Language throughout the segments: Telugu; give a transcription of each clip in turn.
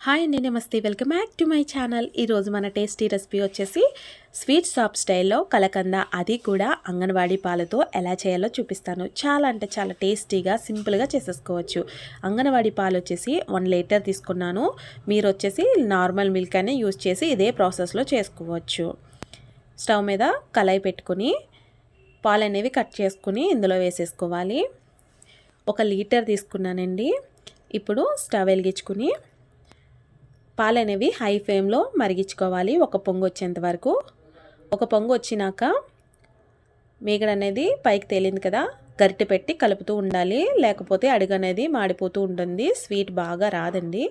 హాయ్ అండి, నమస్తే. Welcome back to my channel. ఈరోజు మన టేస్టీ రెసిపీ వచ్చేసి స్వీట్ షాప్ స్టైల్లో కలకంద, అది కూడా అంగన్వాడీ పాలతో ఎలా చేయాలో చూపిస్తాను. చాలా అంటే చాలా టేస్టీగా సింపుల్గా చేసేసుకోవచ్చు. అంగన్వాడీ పాలు వచ్చేసి 1 లీటర్ తీసుకున్నాను. మీరు వచ్చేసి నార్మల్ మిల్క్ అనే యూజ్ చేసి ఇదే ప్రాసెస్లో చేసుకోవచ్చు. స్టవ్ మీద కళాయి పెట్టుకుని పాలు అనేవి కట్ చేసుకుని ఇందులో వేసేసుకోవాలి. 1 లీటర్ తీసుకున్నానండి. ఇప్పుడు స్టవ్ వెలిగించుకుని పాలు అనేవి హై ఫ్లేమ్లో మరిగించుకోవాలి. ఒక పొంగు వచ్చేంత వరకు. ఒక పొంగు వచ్చినాక మీగడ అనేది పైకి తేలింది కదా, గరిటె పెట్టి కలుపుతూ ఉండాలి. లేకపోతే అడుగు అనేది మాడిపోతూ ఉంటుంది, స్వీట్ బాగా రాదండి.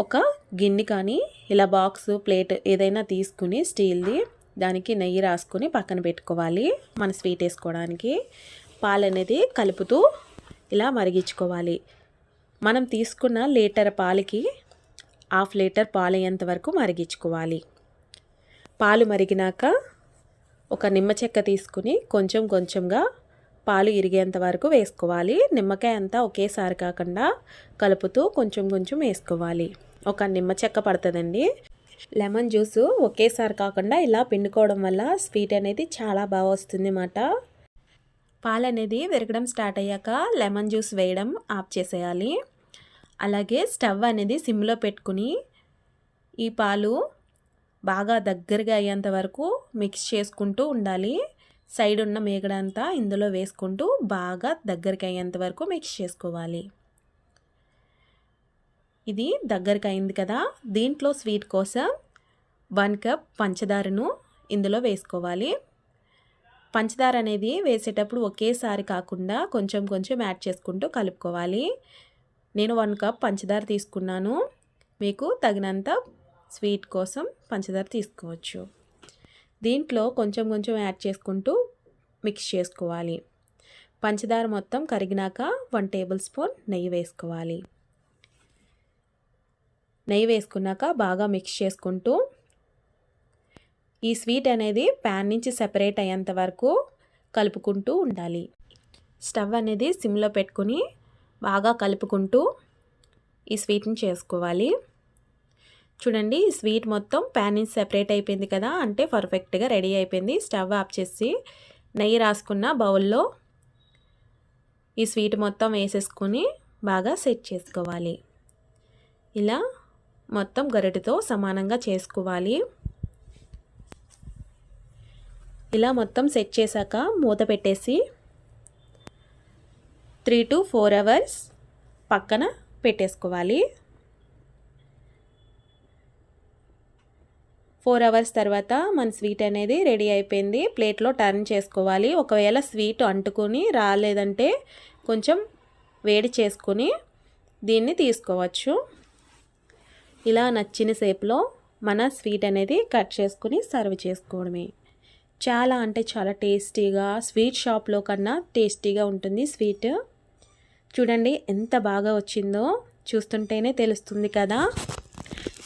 ఒక గిన్నె కానీ ఇలా బాక్స్, ప్లేట్ ఏదైనా తీసుకుని స్టీల్ది, దానికి నెయ్యి రాసుకొని పక్కన పెట్టుకోవాలి. మన స్వీట్ వేసుకోవడానికి పాలు అనేది కలుపుతూ ఇలా మరిగించుకోవాలి. మనం తీసుకున్న లీటర్ పాలకి 1/2 లీటర్ పాలు అయ్యేంత వరకు మరిగించుకోవాలి. పాలు మరిగినాక ఒక నిమ్మ చెక్క తీసుకుని కొంచెం కొంచెంగా పాలు ఇరిగేంత వరకు వేసుకోవాలి. నిమ్మకాయ అంతా ఒకేసారి కాకుండా కలుపుతూ కొంచెం కొంచెం వేసుకోవాలి. ఒక నిమ్మ చెక్క పడుతుందండి. లెమన్ జ్యూస్ ఒకేసారి కాకుండా ఇలా పిండుకోవడం వల్ల స్వీట్ అనేది చాలా బాగా వస్తుంది అన్నమాట. పాలు అనేది విరగడం స్టార్ట్ అయ్యాక లెమన్ జ్యూస్ వేయడం ఆఫ్ చేసేయాలి. అలాగే స్టవ్ అనేది సిమ్లో పెట్టుకుని ఈ పాలు బాగా దగ్గరగా అయ్యేంత వరకు మిక్స్ చేసుకుంటూ ఉండాలి. సైడ్ ఉన్న మేగడ అంతా ఇందులో వేసుకుంటూ బాగా దగ్గరికి అయ్యేంత వరకు మిక్స్ చేసుకోవాలి. ఇది దగ్గరికి అయింది కదా, దీంట్లో స్వీట్ కోసం 1 కప్ పంచదారను ఇందులో వేసుకోవాలి. పంచదార అనేది వేసేటప్పుడు ఒకేసారి కాకుండా కొంచెం కొంచెం యాడ్ చేసుకుంటూ కలుపుకోవాలి. నేను 1 కప్ పంచదార తీసుకున్నాను. మీకు తగినంత స్వీట్ కోసం పంచదార తీసుకోవచ్చు. దీంట్లో కొంచెం కొంచెం యాడ్ చేసుకుంటూ మిక్స్ చేసుకోవాలి. పంచదార మొత్తం కరిగినాక 1 టేబుల్ స్పూన్ నెయ్యి వేసుకోవాలి. నెయ్యి వేసుకున్నాక బాగా మిక్స్ చేసుకుంటూ ఈ స్వీట్ అనేది ప్యాన్ నుంచి సెపరేట్ అయ్యేంత వరకు కలుపుకుంటూ ఉండాలి. స్టవ్ అనేది సిమ్లో పెట్టుకుని బాగా కలుపుకుంటూ ఈ స్వీట్ని చేసుకోవాలి. చూడండి, ఈ స్వీట్ మొత్తం ప్యాన్ నుంచి సెపరేట్ అయిపోయింది కదా, అంటే పర్ఫెక్ట్గా రెడీ అయిపోయింది. స్టవ్ ఆఫ్ చేసి నెయ్యి రాసుకున్న బౌల్లో ఈ స్వీట్ మొత్తం వేసేసుకొని బాగా సెట్ చేసుకోవాలి. ఇలా మొత్తం గరిటెతో సమానంగా చేసుకోవాలి. ఇలా మొత్తం సెట్ చేశాక మూత పెట్టేసి 3 to 4 అవర్స్ పక్కన పెట్టేసుకోవాలి. 4 అవర్స్ తర్వాత మన స్వీట్ అనేది రెడీ అయిపోయింది. ప్లేట్లో టర్న్ చేసుకోవాలి. ఒకవేళ స్వీట్ అంటుకొని రాలేదంటే కొంచెం వేడి చేసుకొని దీన్ని తీసుకోవచ్చు. ఇలా నచ్చిన షేప్లో మన స్వీట్ అనేది కట్ చేసుకుని సర్వ్ చేసుకోవడమే. చాలా అంటే చాలా టేస్టీగా, స్వీట్ షాప్లో కన్నా టేస్టీగా ఉంటుంది స్వీట్. చూడండి ఎంత బాగా వచ్చిందో, చూస్తుంటేనే తెలుస్తుంది కదా.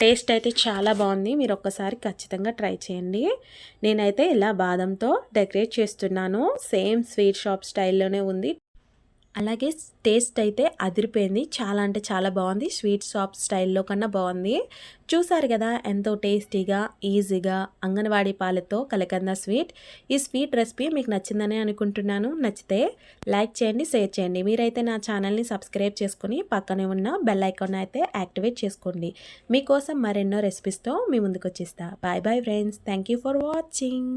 టేస్ట్ అయితే చాలా బాగుంది. మీరు ఒక్కసారి ఖచ్చితంగా ట్రై చేయండి. నేనైతే ఇలా బాదంతో డెకరేట్ చేస్తున్నాను. సేమ్ స్వీట్ షాప్ స్టైల్లోనే ఉంది. అలాగే టేస్ట్ అయితే అదిరిపోయింది. చాలా అంటే చాలా బాగుంది. స్వీట్ షాప్ స్టైల్లో కన్నా బాగుంది. చూసారు కదా ఎంతో టేస్టీగా, ఈజీగా అంగన్వాడీ పాలతో కలకంద స్వీట్. ఈ స్వీట్ రెసిపీ మీకు నచ్చిందని అనుకుంటున్నాను. నచ్చితే లైక్ చేయండి, షేర్ చేయండి. మీరైతే నా ఛానల్ని సబ్స్క్రైబ్ చేసుకుని పక్కనే ఉన్న బెల్ ఐకాన్ అయితే యాక్టివేట్ చేసుకోండి. మీకోసం మరెన్నో రెసిపీస్తో మీ ముందుకు వచ్చేస్తా. Bye bye friends. Thank you for watching.